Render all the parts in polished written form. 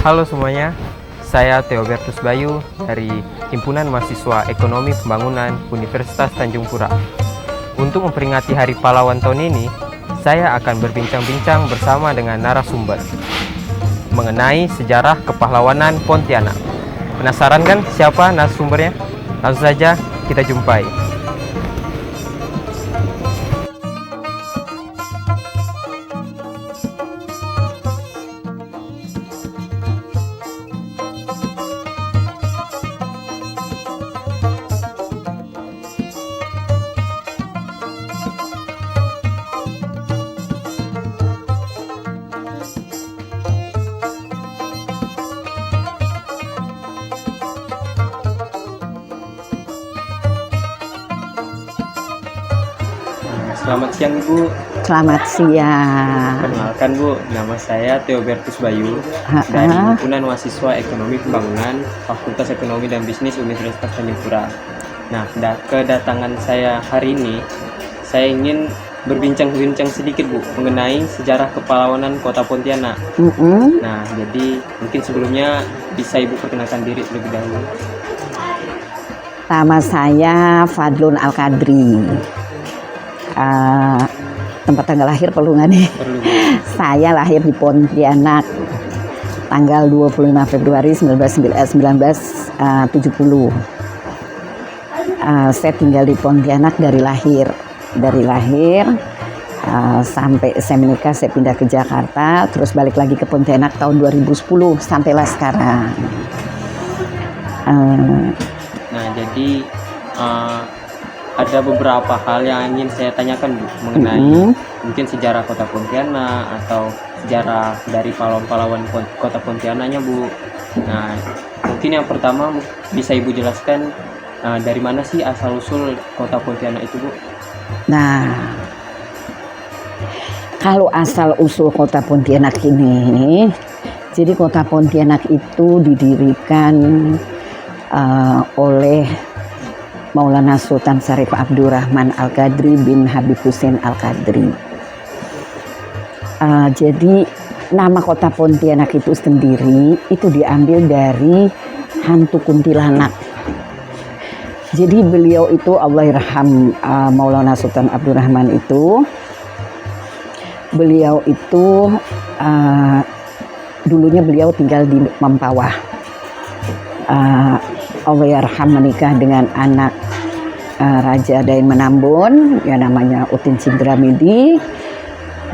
Halo semuanya, saya Theobertus Bayu dari Himpunan Mahasiswa Ekonomi Pembangunan Universitas Tanjung Pura. Untuk memperingati Hari Pahlawan tahun ini, saya akan berbincang-bincang bersama dengan narasumber mengenai sejarah kepahlawanan Pontianak. Penasaran kan siapa narasumbernya? Langsung saja kita jumpai. Selamat siang Bu. Selamat siang. Perkenalkan Bu, nama saya Theobertus Bayu dari Himpunan Mahasiswa Ekonomi Pembangunan Fakultas Ekonomi dan Bisnis Universitas Tanjung Pura. Nah, kedatangan saya hari ini, saya ingin berbincang-bincang sedikit Bu mengenai sejarah kepahlawanan Kota Pontianak. Nah, jadi mungkin sebelumnya bisa Ibu perkenalkan diri lebih dahulu. Nama saya Fadlun Al-Kadri. Tempat tanggal lahir perlu nggak nih? Perlu. Saya lahir di Pontianak tanggal 25 Februari 1970. Saya tinggal di Pontianak dari lahir sampai saya menikah, saya pindah ke Jakarta, terus balik lagi ke Pontianak tahun 2010 sampailah sekarang. Nah, jadi ada beberapa hal yang ingin saya tanyakan Bu mengenai mungkin sejarah Kota Pontianak atau sejarah dari pahlawan-pahlawan Kota Pontianaknya Bu. Nah, mungkin yang pertama bisa Ibu jelaskan dari mana sih asal-usul Kota Pontianak itu Bu? Nah, kalau asal-usul Kota Pontianak ini, jadi Kota Pontianak itu didirikan oleh Maulana Sultan Syarif Abdurrahman Al-Qadri bin Habib Hussein Al-Qadri. Jadi nama Kota Pontianak itu sendiri itu diambil dari hantu kuntilanak. Jadi beliau itu Allahyarham Maulana Sultan Abdurrahman itu, beliau itu dulunya beliau tinggal di Mempawah. Allahyarham menikah dengan anak Raja Daeng Menambun yang namanya Utin Cindramidi.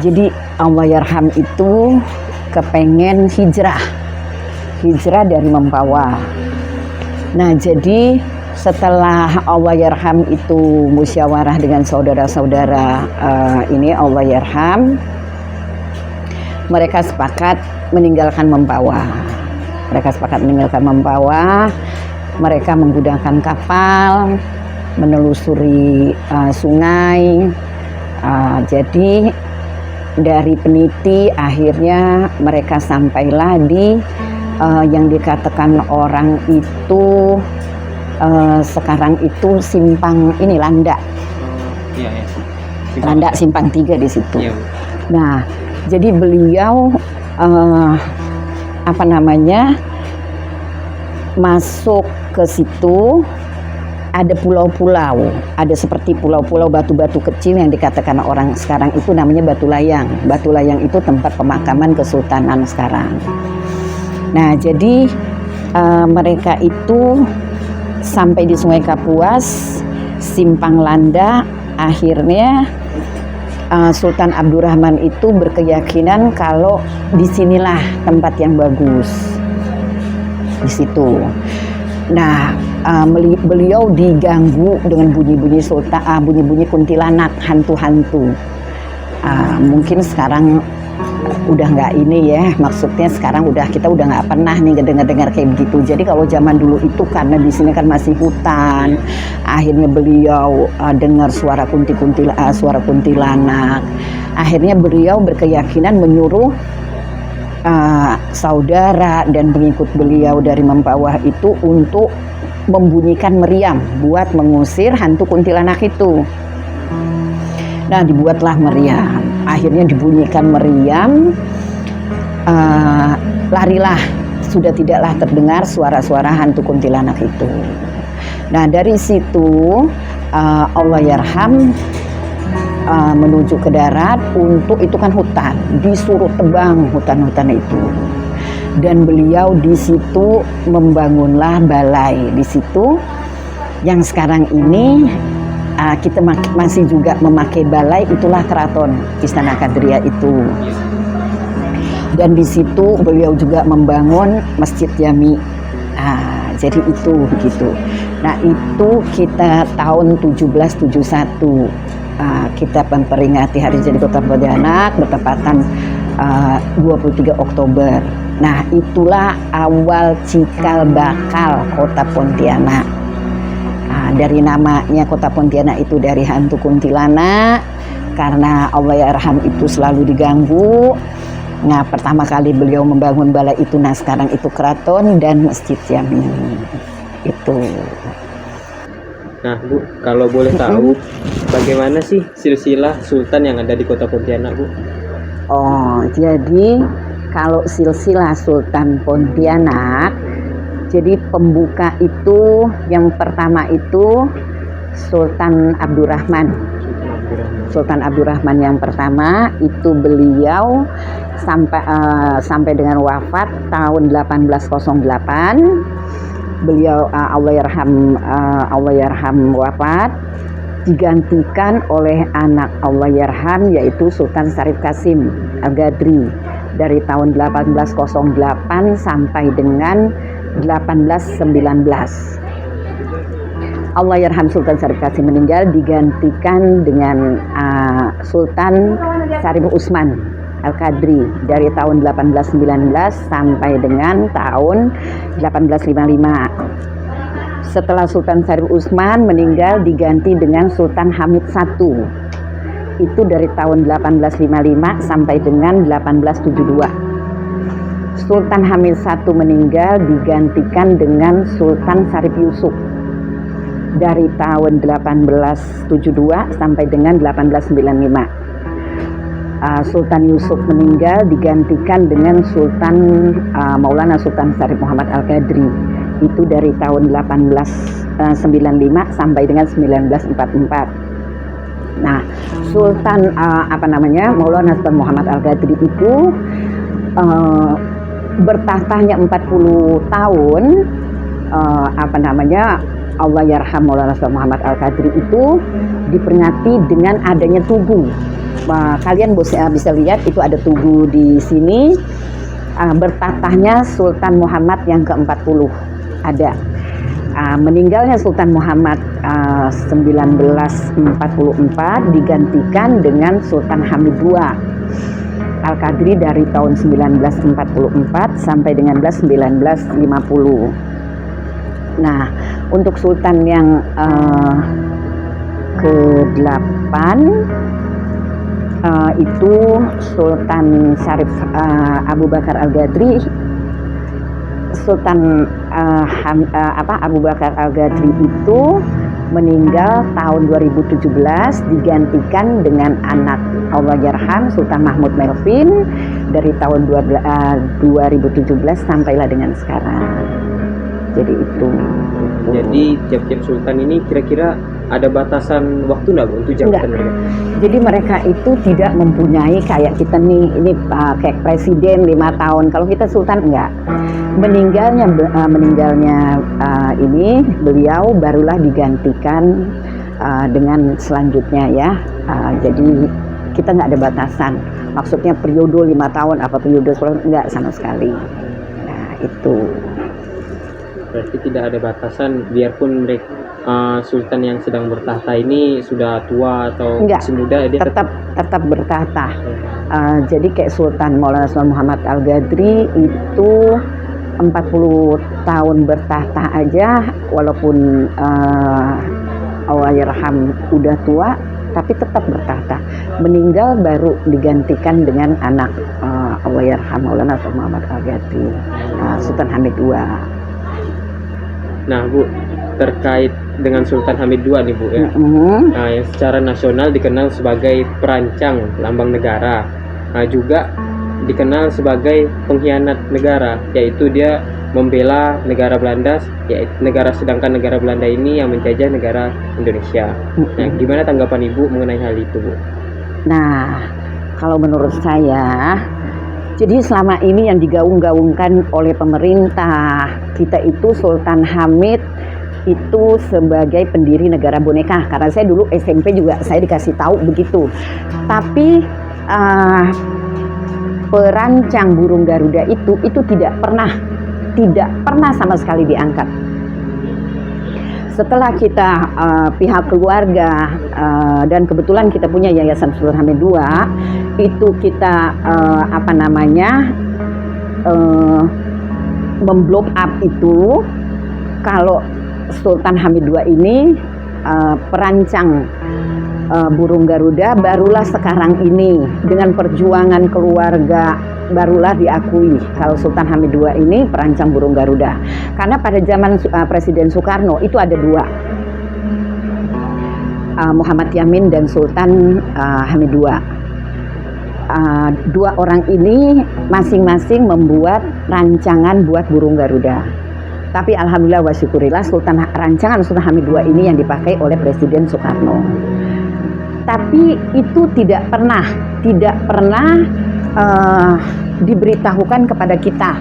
Jadi Allahyarham itu kepengen hijrah dari Mempawah. Nah, jadi setelah Allahyarham itu musyawarah dengan saudara-saudara ini Allahyarham, mereka sepakat meninggalkan Mempawah. Mereka menggunakan kapal, menelusuri sungai. Jadi dari peniti akhirnya mereka sampailah di yang dikatakan orang itu sekarang itu simpang ini Landak. Iya. Landak simpang 3 di situ. Iya, Bu. Nah, jadi beliau masuk ke situ, ada pulau-pulau, ada seperti pulau-pulau batu-batu kecil yang dikatakan orang sekarang itu namanya Batu Layang. Batu Layang itu tempat pemakaman kesultanan sekarang. Nah, jadi mereka itu sampai di Sungai Kapuas, simpang Landa, akhirnya Sultan Abdurrahman itu berkeyakinan kalau disinilah tempat yang bagus. Di situ. Nah, beliau diganggu dengan bunyi-bunyi kuntilanak, hantu-hantu. Mungkin sekarang udah nggak ini ya, maksudnya sekarang kita udah nggak pernah nih dengar kayak begitu. Jadi kalau zaman dulu itu karena di sini kan masih hutan, akhirnya beliau dengar suara kuntilanak. Akhirnya beliau berkeyakinan menyuruh saudara dan pengikut beliau dari Mempawah itu untuk membunyikan meriam buat mengusir hantu kuntilanak itu. Nah, dibuatlah meriam. Akhirnya dibunyikan meriam, larilah sudah tidaklah terdengar suara-suara hantu kuntilanak itu. Nah dari situ Allahyarham menuju ke darat untuk itu kan hutan, disuruh tebang hutan-hutan itu. Dan beliau di situ membangunlah balai di situ yang sekarang ini kita masih juga memakai balai, itulah keraton Istana Kadria itu. Dan di situ beliau juga membangun Masjid Jami. Jadi itu begitu. Nah itu kita tahun 1771 kita memperingati Hari Jadi Kota Pontianak bertepatan 23 Oktober. Nah itulah awal cikal bakal Kota Pontianak. Dari namanya Kota Pontianak itu dari hantu kuntilanak, karena Allahyarham itu selalu diganggu. Nah pertama kali beliau membangun balai itu, nah sekarang itu keraton dan Masjid Jami itu. Nah Bu, kalau boleh tahu bagaimana sih silsilah sultan yang ada di Kota Pontianak Bu? Oh jadi kalau silsilah Sultan Pontianak, jadi pembuka itu yang pertama itu Sultan Abdurrahman. Sultan Abdurrahman yang pertama itu beliau sampai dengan wafat tahun 1808. Beliau Allahyarham wafat, digantikan oleh anak Allahyarham yaitu Sultan Syarif Qasim Al-Gadri dari tahun 1808 sampai dengan 1819. Allahyarham Sultan Syarif Qasim meninggal, digantikan dengan Sultan Syarif Utsman Al-Qadri dari tahun 1819 sampai dengan tahun 1855. Setelah Sultan Syarif Utsman meninggal, diganti dengan Sultan Hamid I. Itu dari tahun 1855 sampai dengan 1872. Sultan Hamid I meninggal, digantikan dengan Sultan Syarif Yusuf dari tahun 1872 sampai dengan 1895. Sultan Yusuf meninggal, digantikan dengan Sultan Maulana Sultan Syarif Muhammad Al-Qadri. Itu dari tahun 1895 sampai dengan 1944. Nah, Sultan Maulana Sultan Muhammad Al-Qadri itu bertahtanya 40 tahun. Allahyarham Maulana Sultan Muhammad Al-Qadri itu diperingati dengan adanya tugu. Kalian bisa lihat itu ada tugu di sini. Bertatahnya Sultan Muhammad yang ke-40 ada. Meninggalnya Sultan Muhammad 1944 digantikan dengan Sultan Hamid II Al-Qadri dari tahun 1944 sampai dengan 1950. Nah, untuk Sultan yang ke-8 itu Sultan Syarif Abu Bakar Al-Gadri. Sultan Abu Bakar Al-Gadri itu meninggal tahun 2017, digantikan dengan anak Allahyarham Sultan Mahmud Melvin dari tahun 2017 sampailah dengan sekarang. Jadi itu. Jadi tiap-tiap sultan ini kira-kira ada batasan waktu nggak untuk jabatan mereka? Jadi mereka itu tidak mempunyai kayak kita nih, ini kayak presiden 5 tahun. Kalau kita sultan enggak. Meninggalnya ini beliau barulah digantikan dengan selanjutnya ya. Jadi kita nggak ada batasan. Maksudnya periode 5 tahun apa periode 10 tahun enggak sama sekali. Nah itu. Berarti tidak ada batasan, biarpun mereka sultan yang sedang bertahta ini sudah tua atau masih muda, dia tetap bertahta. Jadi kayak Sultan Maulana Sultan Muhammad Al-Gadri itu 40 tahun bertahta aja, walaupun Allahyarham udah tua, tapi tetap bertahta. Meninggal baru digantikan dengan anak Allahyarham Maulana Sultan Muhammad Al-Gadri, Sultan Hamid II. Nah Bu, terkait dengan Sultan Hamid II nih Bu ya, nah, yang secara nasional dikenal sebagai perancang lambang negara. Nah juga dikenal sebagai pengkhianat negara, yaitu dia membela negara Belanda, sedangkan negara Belanda ini yang menjajah negara Indonesia. Nah, gimana tanggapan Ibu mengenai hal itu, Bu? Nah, kalau menurut saya, jadi selama ini yang digaung-gaungkan oleh pemerintah kita itu Sultan Hamid itu sebagai pendiri negara boneka. Karena saya dulu SMP juga saya dikasih tahu begitu. Tapi perancang burung Garuda itu tidak pernah sama sekali diangkat. Setelah kita pihak keluarga dan kebetulan kita punya Yayasan Sultan Hamid II, itu kita memblow up itu kalau Sultan Hamid II ini perancang burung Garuda barulah sekarang ini dengan perjuangan keluarga barulah diakui kalau Sultan Hamid II ini perancang burung Garuda. Karena pada zaman Presiden Soekarno itu ada dua, Muhammad Yamin dan Sultan Hamid II. Dua orang ini masing-masing membuat rancangan buat burung Garuda. Tapi alhamdulillah wa syukurillah rancangan Sultan Hamid II ini yang dipakai oleh Presiden Soekarno. Tapi itu tidak pernah diberitahukan kepada kita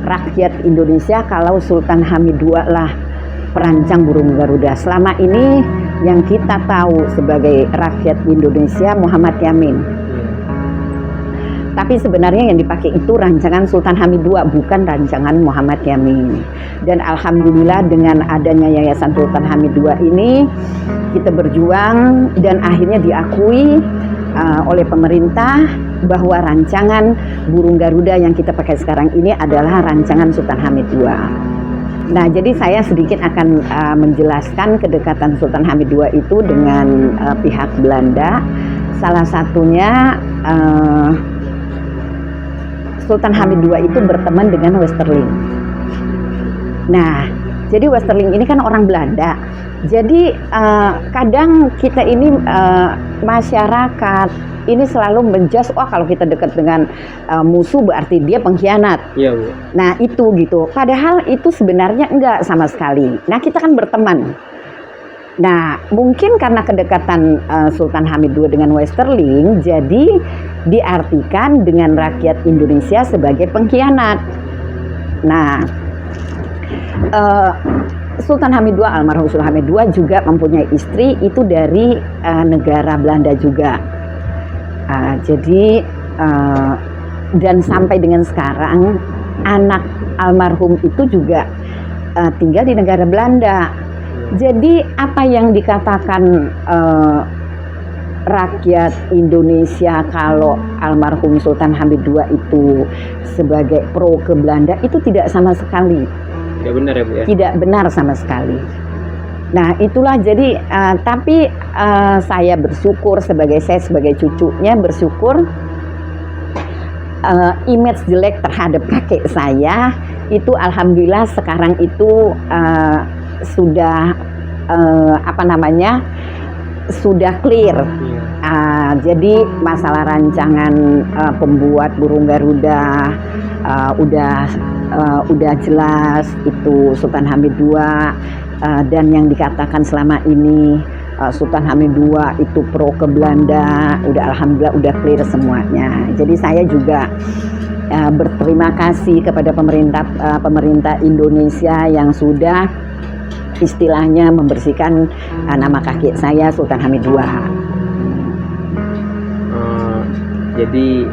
rakyat Indonesia kalau Sultan Hamid II lah perancang burung Garuda. Selama ini yang kita tahu sebagai rakyat Indonesia Muhammad Yamin. Tapi sebenarnya yang dipakai itu rancangan Sultan Hamid II, bukan rancangan Muhammad Yamin. Dan alhamdulillah dengan adanya Yayasan Sultan Hamid II ini kita berjuang dan akhirnya diakui oleh pemerintah bahwa rancangan burung Garuda yang kita pakai sekarang ini adalah rancangan Sultan Hamid II. Nah, jadi saya sedikit akan menjelaskan kedekatan Sultan Hamid II itu dengan pihak Belanda. Salah satunya Sultan Hamid II itu berteman dengan Westerling. Nah, jadi Westerling ini kan orang Belanda. Jadi kadang kita ini masyarakat ini selalu menjudge, kalau kita dekat dengan musuh berarti dia pengkhianat. Iya, Bu. Nah, itu gitu. Padahal itu sebenarnya enggak sama sekali. Nah, kita kan berteman. Nah, mungkin karena kedekatan Sultan Hamid II dengan Westerling, jadi diartikan dengan rakyat Indonesia sebagai pengkhianat. Nah, Sultan Hamid II, almarhum Sultan Hamid II juga mempunyai istri itu dari negara Belanda juga. Jadi dan sampai dengan sekarang anak almarhum itu juga tinggal di negara Belanda. Jadi apa yang dikatakan rakyat Indonesia kalau almarhum Sultan Hamid II itu sebagai pro ke Belanda itu tidak sama sekali. Tidak benar ya, Bu ya? Tidak benar sama sekali. Nah, itulah jadi tapi saya bersyukur saya sebagai cucunya bersyukur image jelek terhadap kakek saya itu alhamdulillah sekarang itu sudah sudah clear. Jadi masalah rancangan pembuat burung Garuda udah jelas itu Sultan Hamid II, dan yang dikatakan selama ini Sultan Hamid II itu pro ke Belanda udah alhamdulillah udah clear semuanya. Jadi saya juga berterima kasih kepada pemerintah Indonesia yang sudah istilahnya membersihkan nama kakek saya Sultan Hamid II. Jadi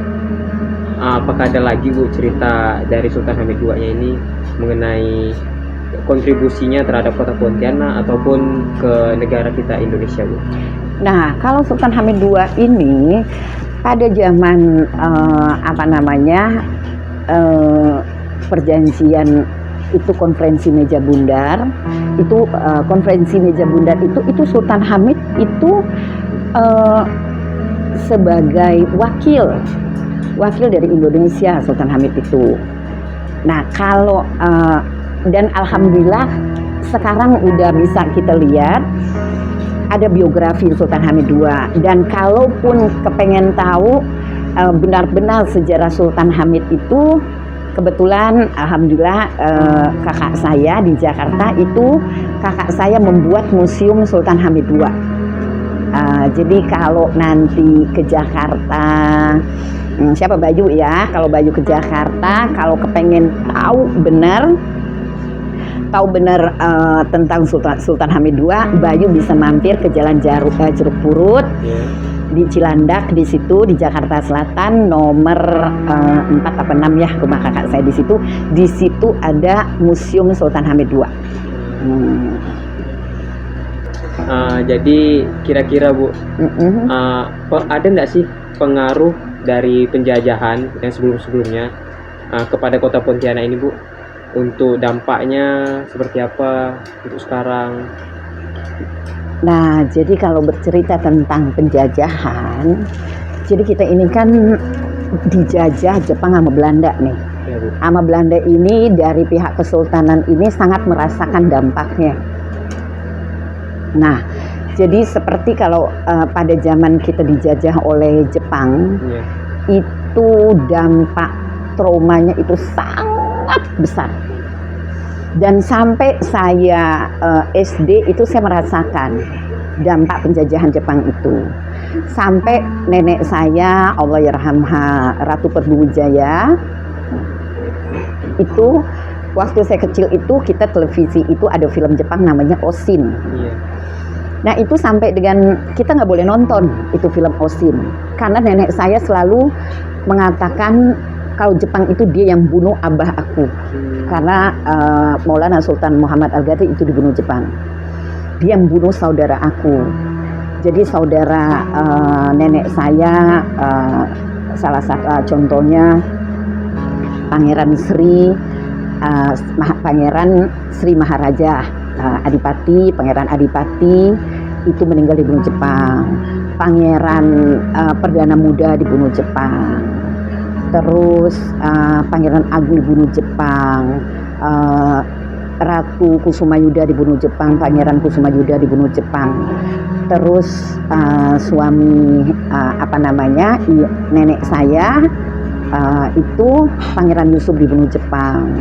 apakah ada lagi, Bu, cerita dari Sultan Hamid II-nya ini mengenai kontribusinya terhadap kota Pontianak ataupun ke negara kita Indonesia, Bu? Nah, kalau Sultan Hamid II ini pada zaman perjanjian itu konferensi meja bundar, itu konferensi meja bundar itu Sultan Hamid itu sebagai wakil dari Indonesia Sultan Hamid itu. Nah, kalau dan alhamdulillah sekarang udah bisa kita lihat ada biografi Sultan Hamid II, dan kalaupun kepengen tahu benar-benar sejarah Sultan Hamid itu kebetulan alhamdulillah kakak saya di Jakarta itu kakak saya membuat museum Sultan Hamid II. Jadi kalau nanti ke Jakarta, siapa Bayu ya, kalau Bayu ke Jakarta, kalau kepengen tahu benar tentang Sultan Hamid II, Bayu bisa mampir ke Jalan Jeruk Purut di Cilandak, di situ di Jakarta Selatan nomor 4 apa 6 ya, rumah kakak saya di situ. Di situ ada Museum Sultan Hamid II. Jadi kira-kira Bu, ada nggak sih pengaruh dari penjajahan yang sebelum-sebelumnya kepada kota Pontianak ini Bu? Untuk dampaknya seperti apa untuk sekarang? Nah, jadi kalau bercerita tentang penjajahan, jadi kita ini kan dijajah Jepang sama Belanda nih. Ya, Bu. Sama Belanda ini dari pihak kesultanan ini sangat merasakan dampaknya. Nah, jadi seperti kalau pada zaman kita dijajah oleh Jepang, itu dampak traumanya itu sangat besar. Dan sampai saya SD itu saya merasakan dampak penjajahan Jepang itu. Sampai nenek saya, Allah yarhamha, Ratu Perbuwijaya, itu waktu saya kecil itu kita televisi itu ada film Jepang namanya Oshin. Nah itu sampai dengan kita nggak boleh nonton itu film Oshin karena nenek saya selalu mengatakan kalau Jepang itu dia yang bunuh abah aku, karena Maulana Sultan Muhammad Al-Ghazali itu dibunuh Jepang. Dia yang bunuh saudara aku. Jadi saudara nenek saya, salah satu contohnya Pangeran Sri Maharaja Adipati, Pangeran Adipati itu meninggal dibunuh Jepang. Pangeran Perdana Muda dibunuh Jepang. Terus Pangeran Agung dibunuh Jepang, Ratu Kusumayuda dibunuh Jepang, Pangeran Kusumayuda dibunuh Jepang. Terus suami nenek saya itu Pangeran Yusuf dibunuh Jepang.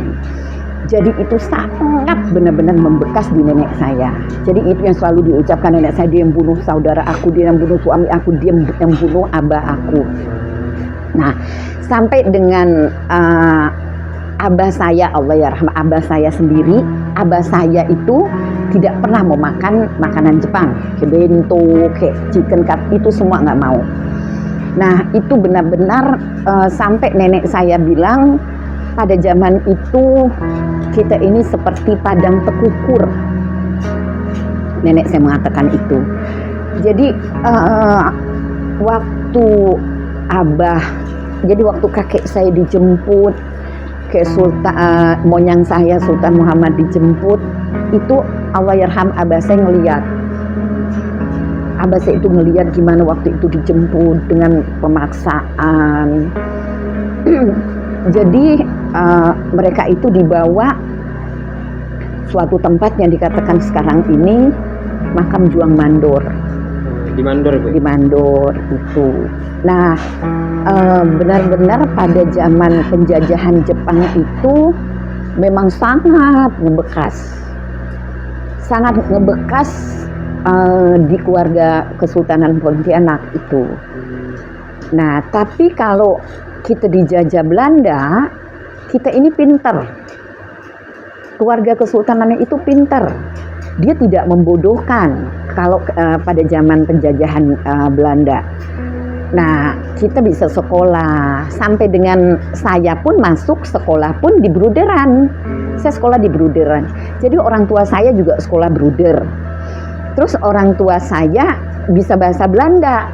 Jadi itu sangat benar-benar membekas di nenek saya. Jadi itu yang selalu diucapkan nenek saya, dia yang bunuh saudara aku, dia yang bunuh suami aku, dia yang bunuh abah aku. Nah, sampai dengan abah saya, Allah yarham, abah saya sendiri, abah saya itu tidak pernah mau makan makanan Jepang, kayak bento, kayak chicken cut, itu semua nggak mau. Nah, itu benar-benar sampai nenek saya bilang pada zaman itu kita ini seperti padang tekukur. Nenek saya mengatakan itu. Jadi waktu abah, jadi waktu kakek saya dijemput ke monyang saya Sultan Muhammad dijemput, itu Allah yarham abah saya ngeliat. Abah saya itu ngeliat gimana waktu itu dijemput dengan pemaksaan. Jadi mereka itu dibawa suatu tempat yang dikatakan sekarang ini makam Juang Mandor. Di Mandor, Bu? Di Mandor itu. Nah, benar-benar pada zaman penjajahan Jepang itu memang sangat ngebekas. Sangat ngebekas di keluarga Kesultanan Pontianak itu. Nah, tapi kalau kita dijajah Belanda, kita ini pinter. Keluarga kesultanannya itu pinter. Dia tidak membodohkan kalau pada zaman penjajahan Belanda. Nah, kita bisa sekolah. Sampai dengan saya pun masuk sekolah pun di Bruderan. Saya sekolah di Bruderan. Jadi orang tua saya juga sekolah Bruder. Terus orang tua saya bisa bahasa Belanda.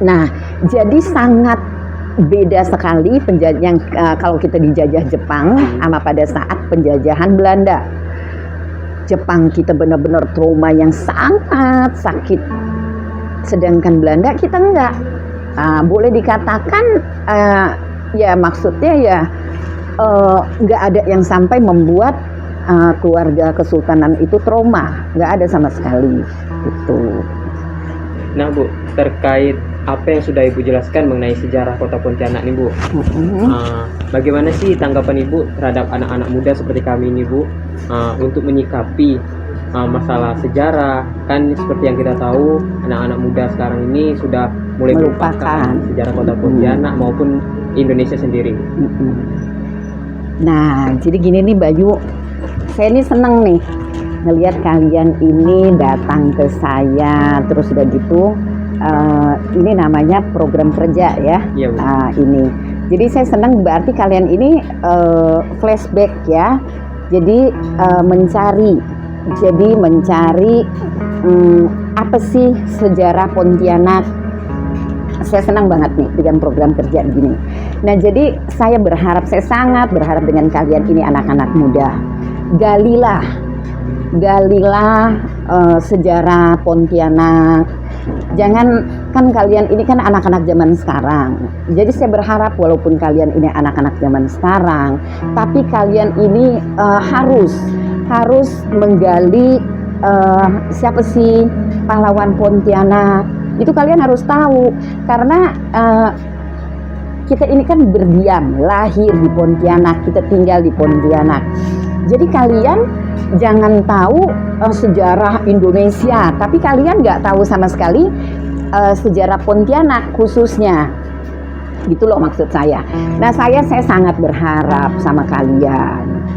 Nah, jadi sangat beda sekali penjajahan kalau kita dijajah Jepang sama pada saat penjajahan Belanda. Jepang kita benar-benar trauma yang sangat sakit, sedangkan Belanda kita enggak. Boleh dikatakan ya maksudnya ya enggak ada yang sampai membuat keluarga kesultanan itu trauma, enggak ada sama sekali itu. Nah Bu, terkait apa yang sudah Ibu jelaskan mengenai sejarah Kota Pontianak nih Bu. Bagaimana sih tanggapan Ibu terhadap anak-anak muda seperti kami ini Bu, untuk menyikapi masalah sejarah? Kan seperti yang kita tahu, anak-anak muda sekarang ini sudah mulai melupakan sejarah Kota Pontianak maupun Indonesia sendiri. Nah, jadi gini nih Bayu, saya ini seneng nih ngelihat kalian ini datang ke saya, terus udah gitu ini namanya program kerja ya. Iya, Bu. Ini jadi saya senang, berarti kalian ini flashback ya, jadi mencari apa sih sejarah Pontianak. Saya senang banget nih dengan program kerja begini. Nah, jadi saya sangat berharap dengan kalian ini anak-anak muda, galilah sejarah Pontianak. Jangan, kan kalian ini kan anak-anak zaman sekarang. Jadi saya berharap walaupun kalian ini anak-anak zaman sekarang, tapi kalian ini harus menggali siapa sih pahlawan Pontianak. Itu kalian harus tahu, karena kita ini kan berdiam, lahir di Pontianak, kita tinggal di Pontianak. Jadi kalian jangan tahu sejarah Indonesia, tapi kalian nggak tahu sama sekali sejarah Pontianak khususnya. Gitu loh maksud saya. Nah, saya sangat berharap sama kalian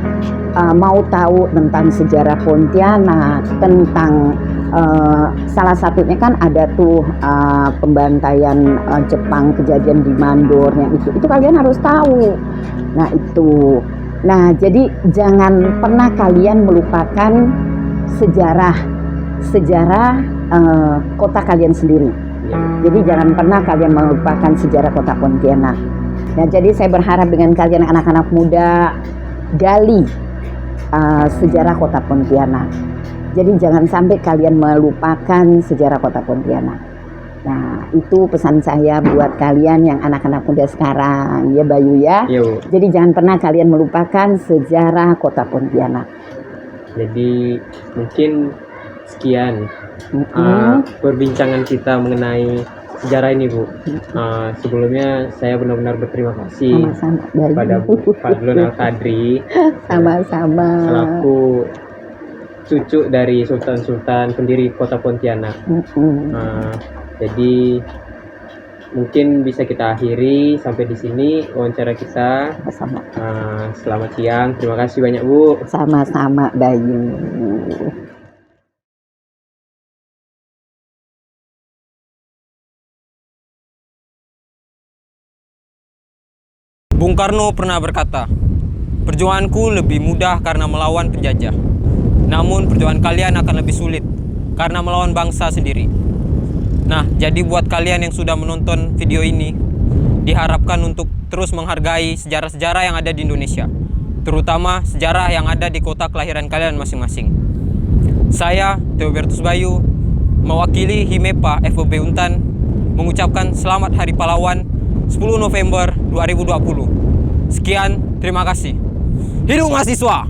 mau tahu tentang sejarah Pontianak, tentang salah satunya kan ada tuh pembantaian Jepang, kejadian di Mandor yang itu kalian harus tahu. Nah itu, jadi jangan pernah kalian melupakan sejarah kota kalian sendiri. Jadi jangan pernah kalian melupakan sejarah kota Pontianak. Nah, jadi saya berharap dengan kalian anak-anak muda gali sejarah kota Pontianak. Jadi jangan sampai kalian melupakan sejarah kota Pontianak. Nah, itu pesan saya buat kalian yang anak-anak muda sekarang, ya Bayu ya. Yo. Jadi jangan pernah kalian melupakan sejarah kota Pontianak. Jadi mungkin sekian perbincangan kita mengenai sejarah ini Bu. Sebelumnya saya benar-benar berterima kasih kepada Bu Fadlun Al-Qadri Sama-sama. selaku cucu dari Sultan-Sultan pendiri kota Pontianak. Jadi mungkin bisa kita akhiri sampai di sini wawancara kita. Selamat siang, terima kasih banyak Bu. Sama-sama Bayu. Bung Karno pernah berkata, "Perjuanganku lebih mudah karena melawan penjajah. Namun perjuangan kalian akan lebih sulit karena melawan bangsa sendiri." Nah, jadi buat kalian yang sudah menonton video ini, diharapkan untuk terus menghargai sejarah-sejarah yang ada di Indonesia, terutama sejarah yang ada di kota kelahiran kalian masing-masing. Saya, Theobertus Bayu, mewakili Himepa FOB Untan, mengucapkan Selamat Hari Pahlawan 10 November 2020. Sekian, terima kasih. Hidup mahasiswa!